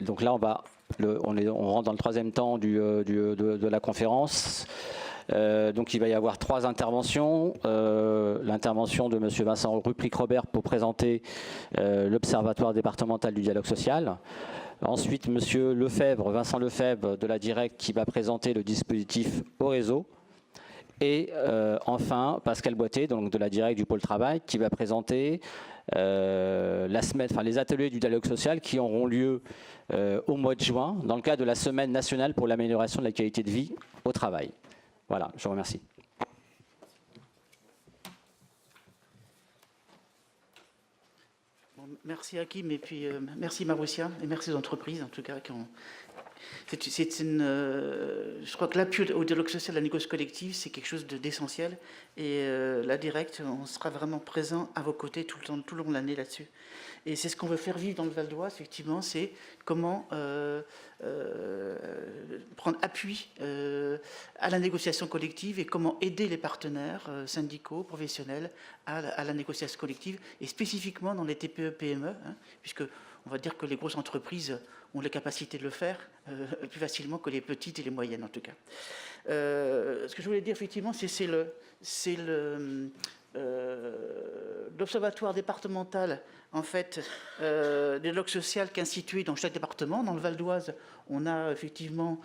Donc là, on rentre dans le troisième temps de la conférence. Donc il va y avoir 3 interventions. L'intervention de M. Vincent Rupric-Robert pour présenter l'Observatoire départemental du dialogue social. Ensuite, M. Lefebvre, Vincent Lefebvre de la DIRECT qui va présenter le dispositif au réseau. Et enfin, Pascal Boité, donc de la DIRECT du pôle travail, qui va présenter les ateliers du dialogue social qui auront lieu au mois de juin, dans le cadre de la Semaine nationale pour l'amélioration de la qualité de vie au travail. Voilà, je vous remercie. Bon, merci Hakim, et puis merci Maroussia, et merci aux entreprises en tout cas qui ont... je crois que l'appui au dialogue social, à la négociation collective, c'est quelque chose d'essentiel. Et la DIRECT, on sera vraiment présent à vos côtés tout le long de l'année là-dessus. Et c'est ce qu'on veut faire vivre dans le Val d'Oise, effectivement, c'est comment prendre appui à la négociation collective et comment aider les partenaires syndicaux, professionnels à la négociation collective, et spécifiquement dans les TPE-PME, puisque on va dire que les grosses entreprises ont les capacités de le faire plus facilement que les petites et les moyennes, en tout cas. Ce que je voulais dire, effectivement, c'est l'observatoire départemental, en fait, des dialogues social qui est institué dans chaque département. Dans le Val d'Oise, on a effectivement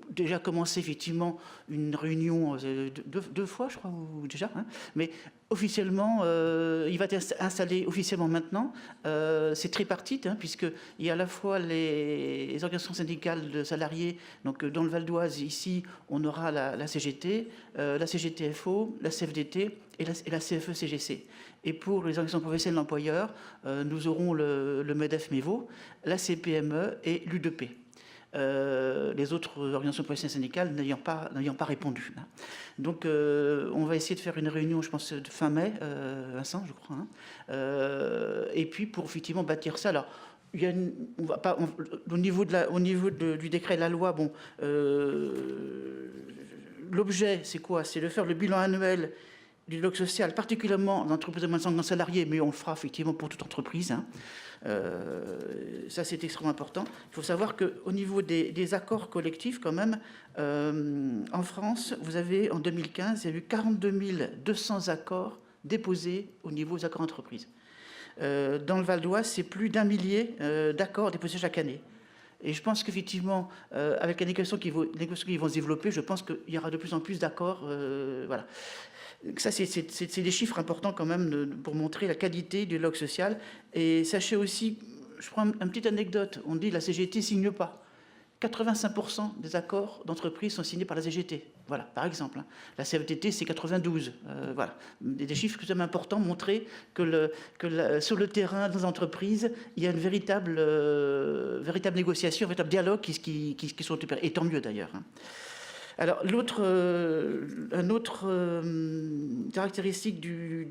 déjà commencé effectivement une réunion deux fois, je crois, ou déjà, mais officiellement, il va être installé officiellement maintenant. C'est tripartite, puisqu'il y a à la fois les organisations syndicales de salariés. Donc dans le Val d'Oise, ici, on aura la CGT, la CGTFO, la CFDT et la CFE-CGC. Et pour les organisations professionnelles d'employeurs, nous aurons le MEDEF-MEVO, la CPME et l'UDP. Les autres organisations professionnelles syndicales n'ayant pas répondu. Donc on va essayer de faire une réunion, je pense, de fin mai, Vincent, je crois. Et puis pour effectivement bâtir ça. Alors, il y a au niveau du décret de la loi, bon, l'objet, c'est quoi? C'est de faire le bilan annuel du dialogue social, particulièrement dans l'entreprise de moins de 50 salariés, mais on le fera effectivement pour toute entreprise. Ça, c'est extrêmement important. Il faut savoir qu'au niveau des accords collectifs, quand même, en France, vous avez, en 2015, il y a eu 42 200 accords déposés au niveau des accords d'entreprise. Dans le Val d'Oise, c'est plus d'1 millier d'accords déposés chaque année. Et je pense qu'effectivement, avec les négociations qui vont se développer, je pense qu'il y aura de plus en plus d'accords. Voilà. Ça, c'est des chiffres importants quand même pour montrer la qualité du dialogue social. Et sachez aussi, je prends une petite anecdote, on dit que la CGT ne signe pas. 85% des accords d'entreprise sont signés par la CGT. Voilà, par exemple. La CFDT, c'est 92. Voilà. Des chiffres quand même importants, montrer que sur le terrain, dans les entreprises, il y a une véritable négociation, un véritable dialogue qui sont opérés. Et tant mieux d'ailleurs. Alors, une autre caractéristique de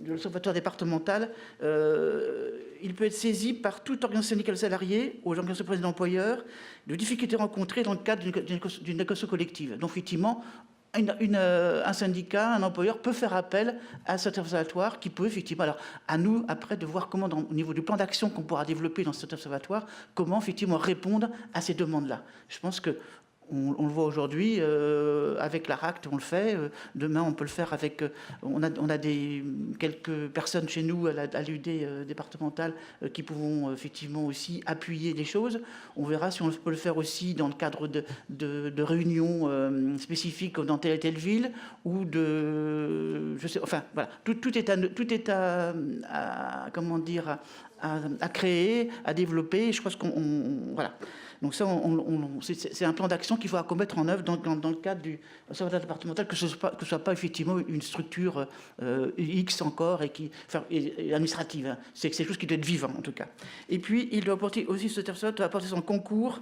l'observatoire départemental, il peut être saisi par toute organisation syndicale salariée ou organisation professionnelle d'employeurs de difficultés rencontrées dans le cadre d'une négociation collective. Donc, effectivement, un syndicat, un employeur peut faire appel à cet observatoire qui peut effectivement, alors à nous après de voir comment au niveau du plan d'action qu'on pourra développer dans cet observatoire, comment effectivement répondre à ces demandes-là. Je pense que on le voit aujourd'hui avec la RACT, on le fait. Demain, on peut le faire avec... on a quelques personnes chez nous à l'UD départementale qui pourront effectivement aussi appuyer des choses. On verra si on peut le faire aussi dans le cadre de réunions spécifiques dans telle et telle ville ou de... Je sais, enfin, voilà. Tout est à comment dire, à créer, à développer. Je pense qu'on... Voilà. Donc ça, c'est un plan d'action qu'il faudra mettre en œuvre dans le cadre du observatoire départemental, que ce soit pas effectivement une structure X encore et administrative. Hein. C'est quelque chose qui doit être vivant en tout cas. Et puis il doit apporter aussi, cet observatoire doit apporter son concours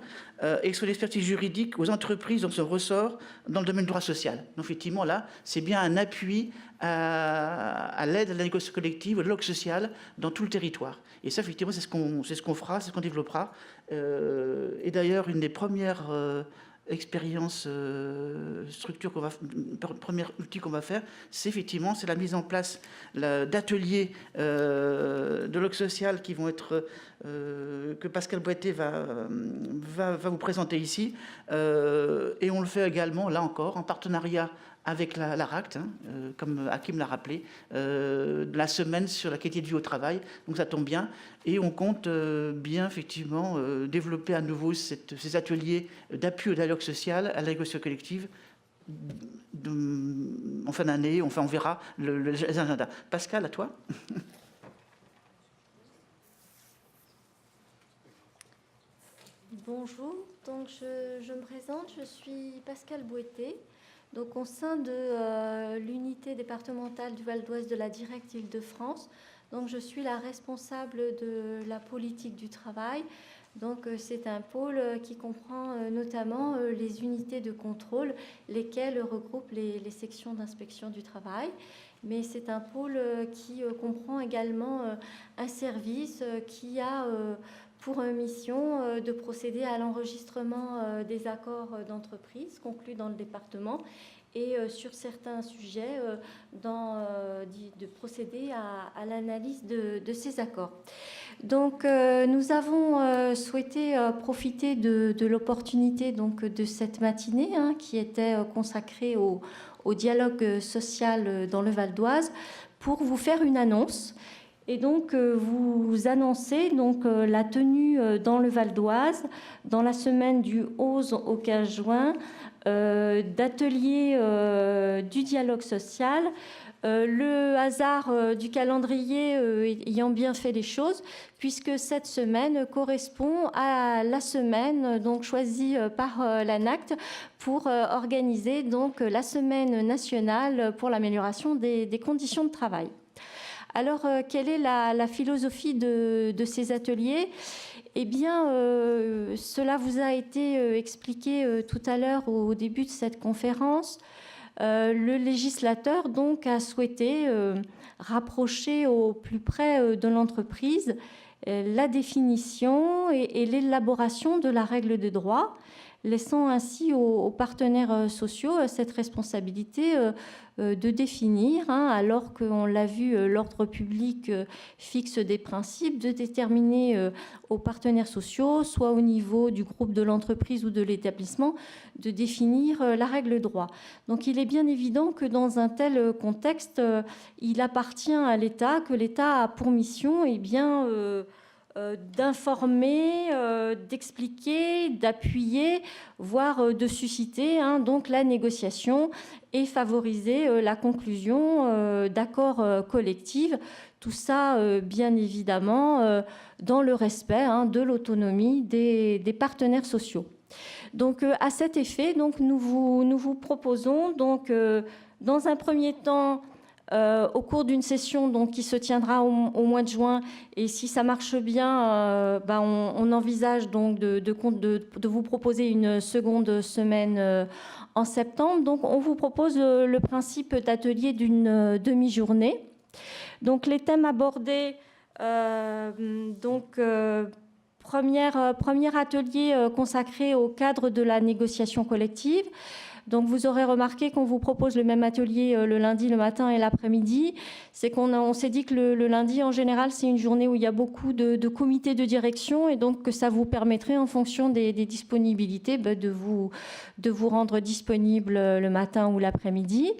et son expertise juridique aux entreprises dont ce ressort dans le domaine du droit social. Donc effectivement là, c'est bien un appui à l'aide à la négociation collective, au dialogue social dans tout le territoire. Et ça effectivement c'est ce qu'on fera, c'est ce qu'on développera. Et d'ailleurs, une des premières expérience, structure qu'on va, premier outil qu'on va faire, c'est la mise en place d'ateliers de log social qui vont être que Pascal Boité va vous présenter ici, et on le fait également là encore en partenariat avec la RACT, comme Hakim l'a rappelé, la semaine sur la qualité de vie au travail. Donc ça tombe bien. Et on compte bien effectivement développer à nouveau ces ateliers d'appui au dialogue social, à la négociation collective en fin d'année. Enfin, on verra les agendas. Pascal, à toi. Bonjour, donc je me présente, je suis Pascal Boité. Donc, au sein de l'unité départementale du Val d'Oise de la Directe Île-de-France, donc je suis la responsable de la politique du travail. Donc, c'est un pôle qui comprend notamment les unités de contrôle, lesquelles regroupent les sections d'inspection du travail. Mais c'est un pôle qui comprend également un service qui a pour mission de procéder à l'enregistrement des accords d'entreprise conclus dans le département et sur certains sujets de procéder à l'analyse de ces accords. Donc nous avons souhaité profiter de l'opportunité de cette matinée qui était consacrée au dialogue social dans le Val d'Oise pour vous faire une annonce. Et donc, vous annoncez la tenue dans le Val d'Oise, dans la semaine du 11 au 15 juin, d'ateliers du dialogue social. Le hasard du calendrier ayant bien fait les choses, puisque cette semaine correspond à la semaine choisie par l'ANACT pour organiser la semaine nationale pour l'amélioration des conditions de travail. Alors, quelle est la philosophie de ces ateliers ? Eh bien, cela vous a été expliqué tout à l'heure au début de cette conférence. Le législateur, a souhaité rapprocher au plus près de l'entreprise la définition et l'élaboration de la règle de droit, laissant ainsi aux partenaires sociaux cette responsabilité de définir, alors qu'on l'a vu, l'ordre public fixe des principes, de déterminer aux partenaires sociaux, soit au niveau du groupe de l'entreprise ou de l'établissement, de définir la règle de droit. Donc il est bien évident que dans un tel contexte, il appartient à l'État, que l'État a pour mission d'informer, d'expliquer, d'appuyer, voire de susciter la négociation et favoriser la conclusion d'accords collectifs. Tout ça, bien évidemment, dans le respect de l'autonomie des partenaires sociaux. Donc, à cet effet, nous vous proposons, dans un premier temps, au cours d'une session qui se tiendra au mois de juin, et si ça marche bien, on envisage de vous proposer une seconde semaine en septembre. Donc on vous propose le principe d'atelier d'une demi-journée. Donc les thèmes abordés, premier atelier consacré au cadre de la négociation collective. Donc vous aurez remarqué qu'on vous propose le même atelier le lundi, le matin et l'après-midi. C'est qu'on s'est dit que le lundi, en général, c'est une journée où il y a beaucoup de comités de direction et donc que ça vous permettrait, en fonction des disponibilités, de vous rendre disponible le matin ou l'après-midi.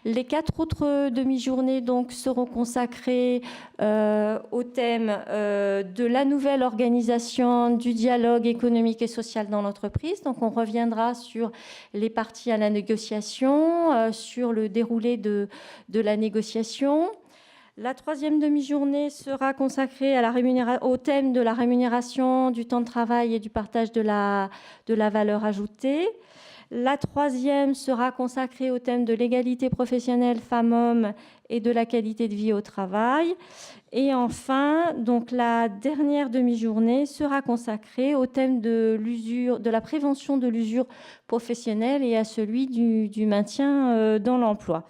Les 4 autres demi-journées seront consacrées au thème de la nouvelle organisation du dialogue économique et social dans l'entreprise. Donc on reviendra sur les parties à la négociation, sur le déroulé de la négociation. La 3e demi-journée sera consacrée au thème de la rémunération, du temps de travail et du partage de la valeur ajoutée. La 3e sera consacrée au thème de l'égalité professionnelle femmes-hommes et de la qualité de vie au travail. Et enfin, la dernière demi-journée sera consacrée au thème de la prévention de l'usure professionnelle et à celui du maintien dans l'emploi.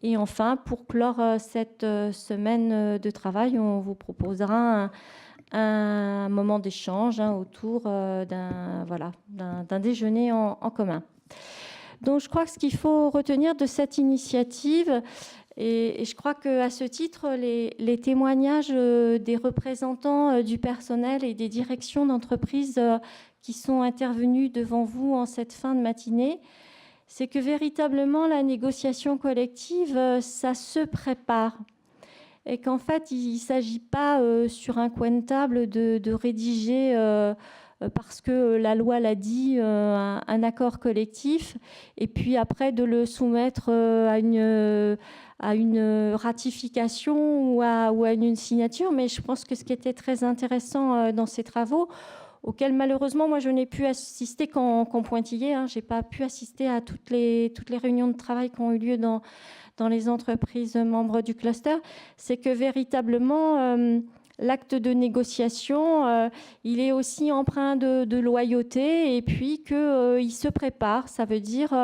Et enfin, pour clore cette semaine de travail, on vous proposera un moment d'échange autour d'un déjeuner en commun. Donc je crois que ce qu'il faut retenir de cette initiative, et je crois qu'à ce titre, les témoignages des représentants du personnel et des directions d'entreprise qui sont intervenus devant vous en cette fin de matinée, c'est que véritablement la négociation collective, ça se prépare. Et qu'en fait, il ne s'agit pas sur un coin de table de rédiger, parce que la loi l'a dit, un accord collectif, et puis après de le soumettre à une ratification ou à une signature. Mais je pense que ce qui était très intéressant dans ces travaux, auxquels malheureusement moi je n'ai pu assister qu'en pointillé, je n'ai pas pu assister à toutes les réunions de travail qui ont eu lieu dans les entreprises membres du cluster, c'est que véritablement l'acte de négociation, il est aussi empreint de loyauté, et puis qu'il se prépare. Ça veut dire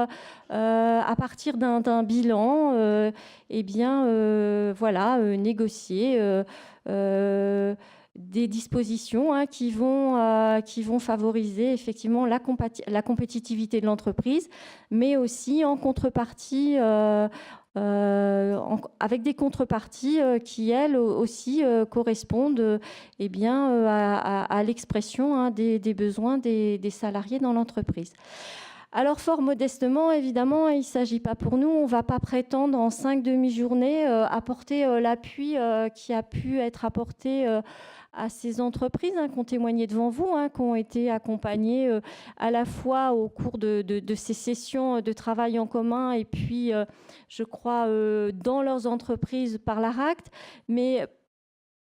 à partir d'un bilan, négocier des dispositions qui vont favoriser effectivement la compétitivité de l'entreprise, mais aussi en contrepartie, avec des contreparties qui, elles aussi, correspondent à l'expression des besoins des salariés dans l'entreprise. Alors, fort modestement, évidemment, il ne s'agit pas pour nous, on ne va pas prétendre en 5 demi-journées apporter l'appui qui a pu être apporté à ces entreprises qui ont témoigné devant vous, qui ont été accompagnées à la fois au cours de ces sessions de travail en commun et puis, je crois, dans leurs entreprises par l'ARACT. Mais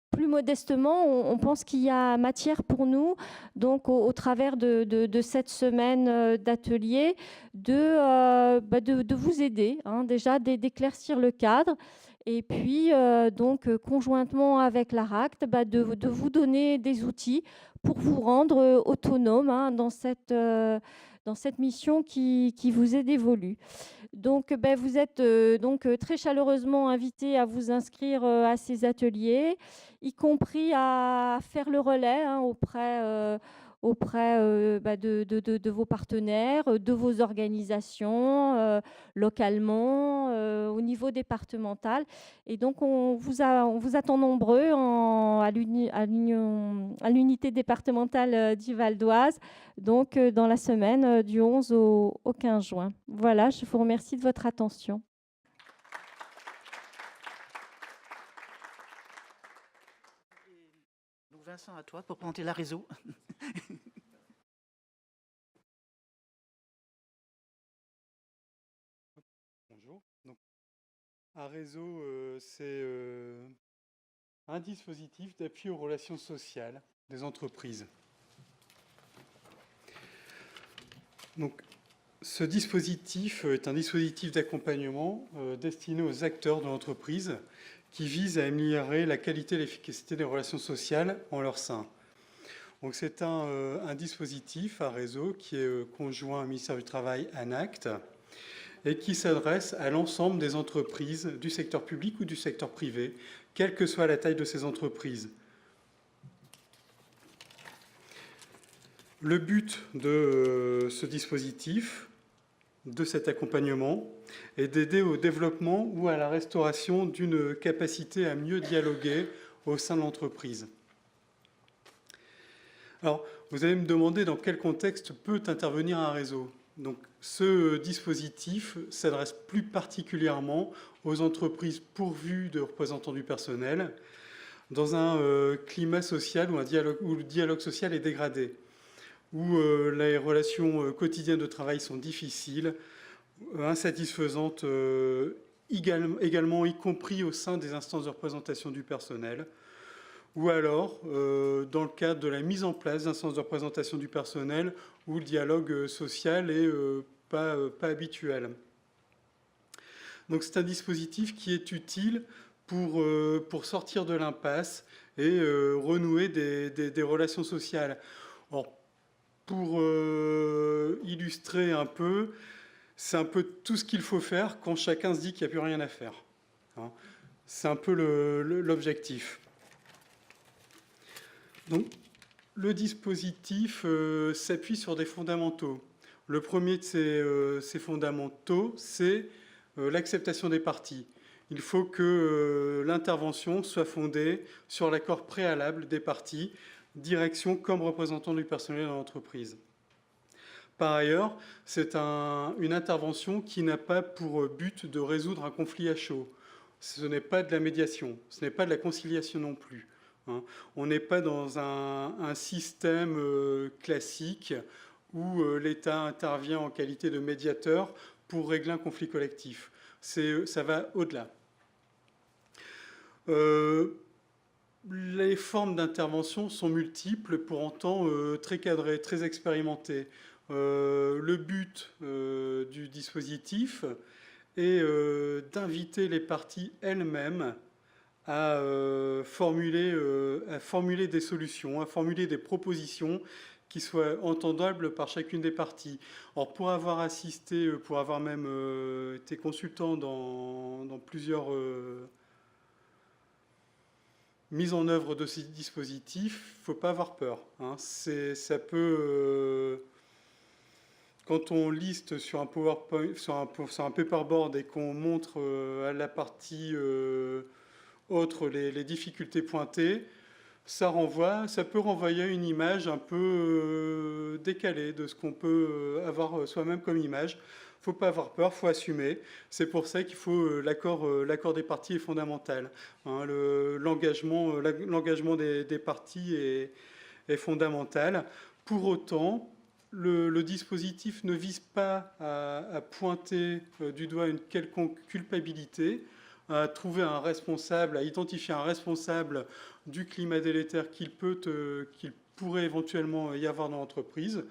plus modestement, on pense qu'il y a matière pour nous, donc au travers de cette semaine d'atelier, de vous aider, déjà d'éclaircir le cadre, et puis conjointement avec l'ARACT, de vous donner des outils pour vous rendre autonome dans cette mission qui vous est dévolue. Donc, vous êtes très chaleureusement invités à vous inscrire à ces ateliers, y compris à faire le relais auprès de vos partenaires, de vos organisations, localement, au niveau départemental. Et donc, on vous attend nombreux à l'unité départementale du Val d'Oise, donc dans la semaine du 11 au 15 juin. Voilà, je vous remercie de votre attention. Donc Vincent, à toi pour présenter la réseau. Bonjour. Donc, un réseau, c'est un dispositif d'appui aux relations sociales des entreprises. Donc, ce dispositif est un dispositif d'accompagnement destiné aux acteurs de l'entreprise qui vise à améliorer la qualité et l'efficacité des relations sociales en leur sein. Donc, c'est un dispositif, un réseau qui est conjoint au ministère du Travail, ANACT, et qui s'adresse à l'ensemble des entreprises du secteur public ou du secteur privé, quelle que soit la taille de ces entreprises. Le but de ce dispositif, de cet accompagnement, est d'aider au développement ou à la restauration d'une capacité à mieux dialoguer au sein de l'entreprise. Alors, vous allez me demander dans quel contexte peut intervenir un réseau. Donc, ce dispositif s'adresse plus particulièrement aux entreprises pourvues de représentants du personnel dans un climat social où le dialogue social est dégradé, où les relations quotidiennes de travail sont difficiles, insatisfaisantes également, y compris au sein des instances de représentation du personnel, ou alors dans le cadre de la mise en place d'instances de représentation du personnel où le dialogue social est pas habituel. Donc c'est un dispositif qui est utile pour sortir de l'impasse et renouer des relations sociales. Alors, pour illustrer un peu, c'est un peu tout ce qu'il faut faire quand chacun se dit qu'il n'y a plus rien à faire. C'est un peu l'objectif. Donc, le dispositif s'appuie sur des fondamentaux. Le premier de ces fondamentaux, c'est l'acceptation des parties. Il faut que l'intervention soit fondée sur l'accord préalable des parties, direction comme représentant du personnel dans l'entreprise. Par ailleurs, c'est une intervention qui n'a pas pour but de résoudre un conflit à chaud. Ce n'est pas de la médiation, ce n'est pas de la conciliation non plus. On n'est pas dans un système classique où l'État intervient en qualité de médiateur pour régler un conflit collectif. Ça va au-delà. Les formes d'intervention sont multiples, pour autant très cadrées, très expérimentées. Le but du dispositif est d'inviter les parties elles-mêmes à formuler des solutions, à formuler des propositions qui soient entendables par chacune des parties. Or, pour avoir assisté, pour avoir même été consultant dans plusieurs mises en œuvre de ces dispositifs, il ne faut pas avoir peur. Ça peut... Quand on liste sur un PowerPoint, sur un paperboard et qu'on montre à la partie autre les difficultés pointées, ça peut renvoyer une image un peu décalée de ce qu'on peut avoir soi-même comme image. Il ne faut pas avoir peur, il faut assumer. C'est pour ça qu'il faut l'accord des parties est fondamental. L'engagement des parties est fondamental. Pour autant, le dispositif ne vise pas à pointer du doigt une quelconque culpabilité, à trouver un responsable, à identifier un responsable du climat délétère qu'il pourrait éventuellement y avoir dans l'entreprise,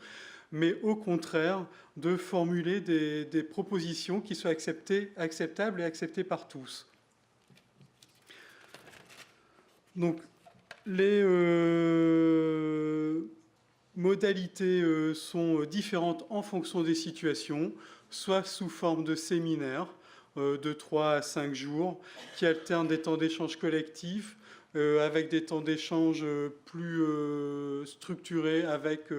mais au contraire de formuler des propositions qui soient acceptables et acceptées par tous. Donc, les modalités sont différentes en fonction des situations, soit sous forme de séminaires de 3 à 5 jours, qui alternent des temps d'échange collectifs, avec des temps d'échange plus structurés avec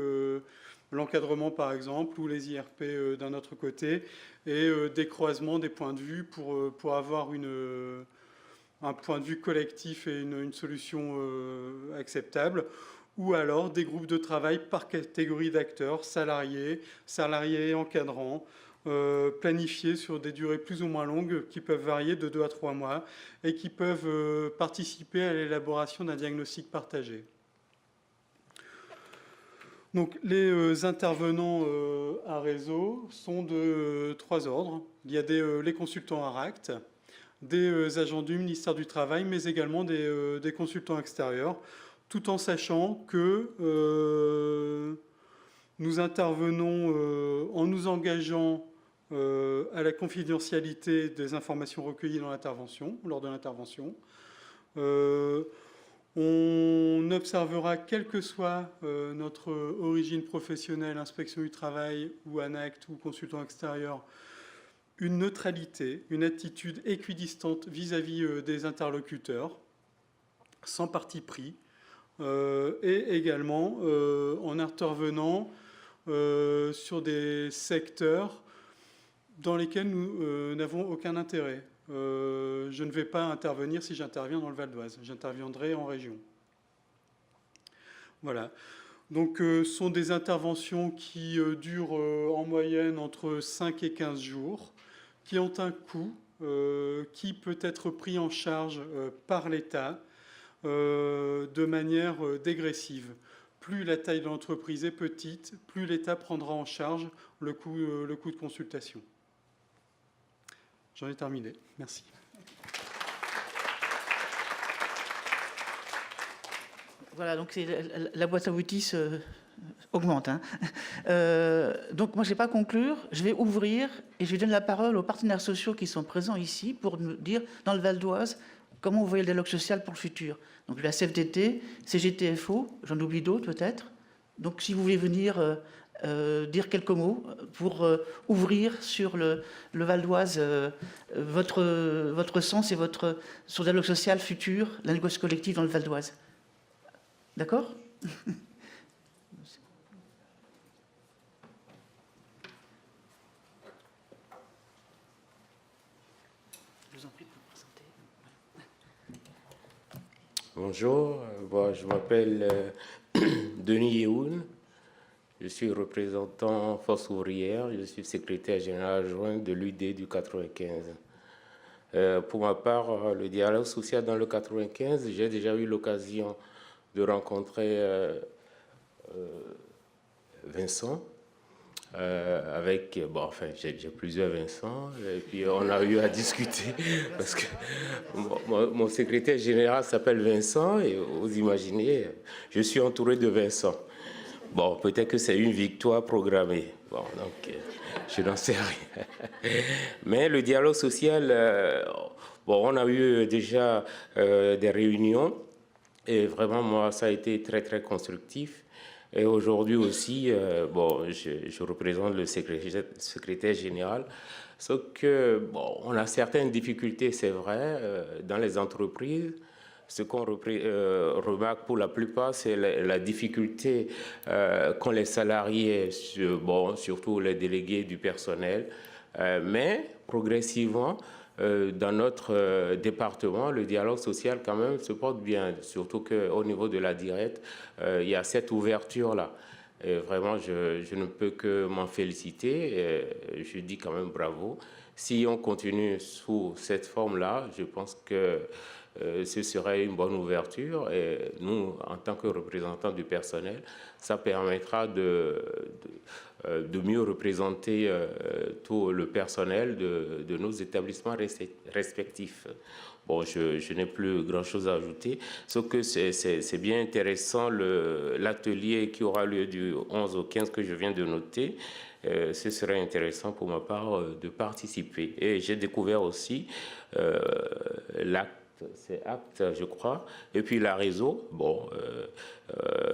l'encadrement par exemple, ou les IRP d'un autre côté, et des croisements des points de vue pour avoir un point de vue collectif et une solution acceptable, ou alors des groupes de travail par catégorie d'acteurs, salariés et encadrants, planifiés sur des durées plus ou moins longues qui peuvent varier de 2 à 3 mois et qui peuvent participer à l'élaboration d'un diagnostic partagé. Donc, les intervenants à réseau sont de 3 ordres. Il y a les consultants ARACT, des agents du ministère du Travail, mais également des consultants extérieurs, tout en sachant que nous intervenons en nous engageant à la confidentialité des informations recueillies dans l'intervention, lors de l'intervention. On observera, quelle que soit notre origine professionnelle, inspection du travail ou ANACT ou consultant extérieur, une neutralité, une attitude équidistante vis-à-vis des interlocuteurs, sans parti pris, et également en intervenant sur des secteurs dans lesquels nous n'avons aucun intérêt. Je ne vais pas intervenir si j'interviens dans le Val d'Oise, j'interviendrai en région. Voilà. Donc, ce sont des interventions qui durent en moyenne entre 5 et 15 jours, qui ont un coût qui peut être pris en charge par l'État de manière dégressive. Plus la taille de l'entreprise est petite, plus l'État prendra en charge le coût de consultation. J'en ai terminé. Merci. Voilà, donc la boîte à outils augmente. Donc moi, je ne vais pas conclure. Je vais ouvrir et je vais donner la parole aux partenaires sociaux qui sont présents ici pour nous dire, dans le Val d'Oise, comment vous voyez le dialogue social pour le futur. Donc la CFDT, CGTFO, j'en oublie d'autres peut-être. Donc si vous voulez venir dire quelques mots pour ouvrir sur le Val d'Oise votre sens et sur le dialogue social futur, la négociation collective dans le Val d'Oise. D'accord ? Je vous en prie pour vous présenter. Bonjour, je m'appelle Denis Yehoun, je suis représentant Force ouvrière, je suis secrétaire général adjoint de l'UD du 95. Pour ma part, le dialogue social dans le 95, j'ai déjà eu l'occasion de rencontrer Vincent, j'ai plusieurs Vincent, et puis on a eu à discuter, parce que mon secrétaire général s'appelle Vincent, et vous imaginez, je suis entouré de Vincent. Bon, peut-être que c'est une victoire programmée. Bon, donc, je n'en sais rien. Mais le dialogue social, on a eu déjà des réunions, et vraiment, moi, ça a été très, très constructif. Et aujourd'hui aussi, je représente le secrétaire général. Sauf que, on a certaines difficultés, c'est vrai, dans les entreprises. Ce qu'on remarque pour la plupart, c'est la difficulté qu'ont les salariés, surtout les délégués du personnel. Mais progressivement, dans notre département, le dialogue social quand même se porte bien, surtout qu'au niveau de la directe, il y a cette ouverture-là. Et vraiment, je ne peux que m'en féliciter. Et je dis quand même bravo. Si on continue sous cette forme-là, je pense que ce serait une bonne ouverture. Et nous, en tant que représentants du personnel, ça permettra de mieux représenter tout le personnel de nos établissements respectifs. Bon, je n'ai plus grand-chose à ajouter, sauf que c'est bien intéressant l'atelier qui aura lieu du 11 au 15 que je viens de noter. Ce serait intéressant pour ma part de participer. Et j'ai découvert aussi l'acte, c'est acte, je crois, et puis la réseau.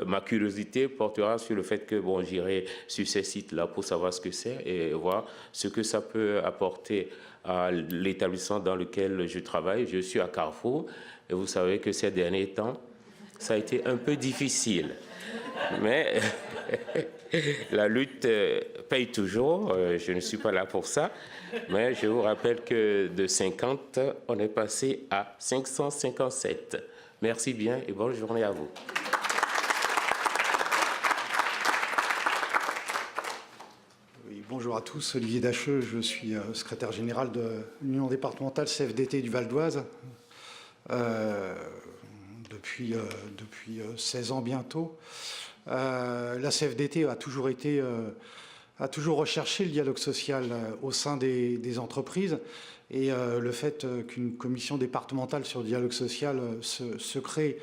Ma curiosité portera sur le fait que j'irai sur ces sites-là pour savoir ce que c'est et voir ce que ça peut apporter à l'établissement dans lequel je travaille. Je suis à Carrefour et vous savez que ces derniers temps, ça a été un peu difficile. Mais la lutte paye toujours, je ne suis pas là pour ça. Mais je vous rappelle que de 50, on est passé à 557. Merci bien et bonne journée à vous. Oui, bonjour à tous, Olivier Dacheux, je suis secrétaire général de l'Union départementale CFDT du Val d'Oise depuis 16 ans bientôt. La CFDT a toujours recherché le dialogue social au sein des entreprises et le fait qu'une commission départementale sur le dialogue social se crée,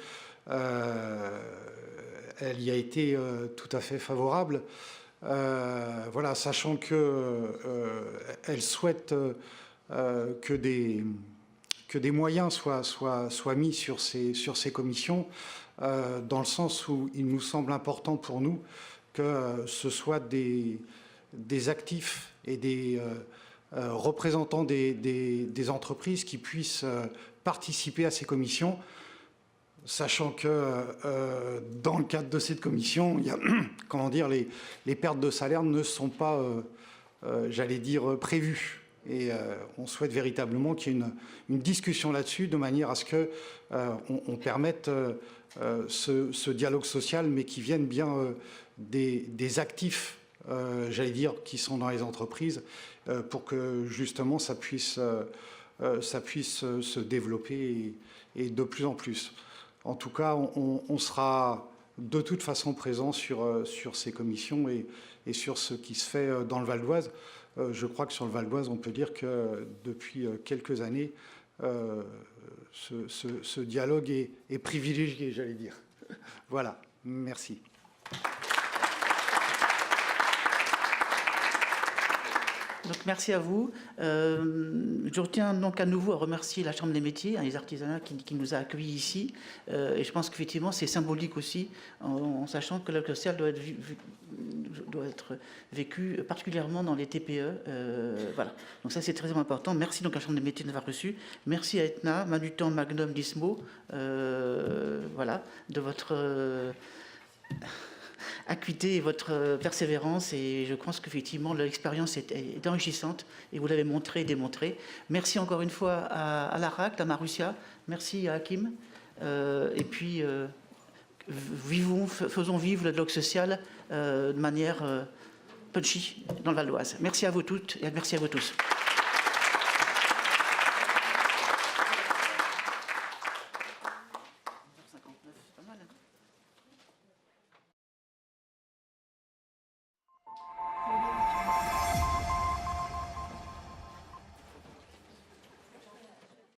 elle y a été tout à fait favorable. Sachant qu'elle souhaite que des moyens soient mis sur ces commissions, dans le sens où il nous semble important pour nous que ce soit des actifs et des représentants des entreprises qui puissent participer à ces commissions, sachant que dans le cadre de cette commission, il y a, les pertes de salaire ne sont pas, prévues. Et on souhaite véritablement qu'il y ait une discussion là-dessus, de manière à ce qu'on permette ce dialogue social, mais qui vienne bien des actifs, qui sont dans les entreprises, pour que justement ça puisse se développer et de plus en plus. En tout cas, on sera de toute façon présent sur ces commissions et sur ce qui se fait dans le Val d'Oise. Je crois que sur le Val d'Oise, on peut dire que depuis quelques années, ce dialogue est privilégié, j'allais dire. Voilà, merci. Donc, merci à vous. Je retiens donc à nouveau à remercier la Chambre des métiers, les artisanats qui nous a accueillis ici. Et je pense qu'effectivement, c'est symbolique aussi, en sachant que le social doit être vécu particulièrement dans les TPE. Voilà. Donc ça, c'est très important. Merci donc à la Chambre des métiers de nous avoir reçus. Merci à Etna, Manutan, Magnum, Dismo, de votre acuité et votre persévérance, et je pense qu'effectivement l'expérience est enrichissante et vous l'avez montré et démontré. Merci encore une fois à l'ARAC, à Marussia, merci à Hakim, et puis faisons vivre le dialogue social de manière punchy dans le Val d'Oise. Merci à vous toutes et merci à vous tous.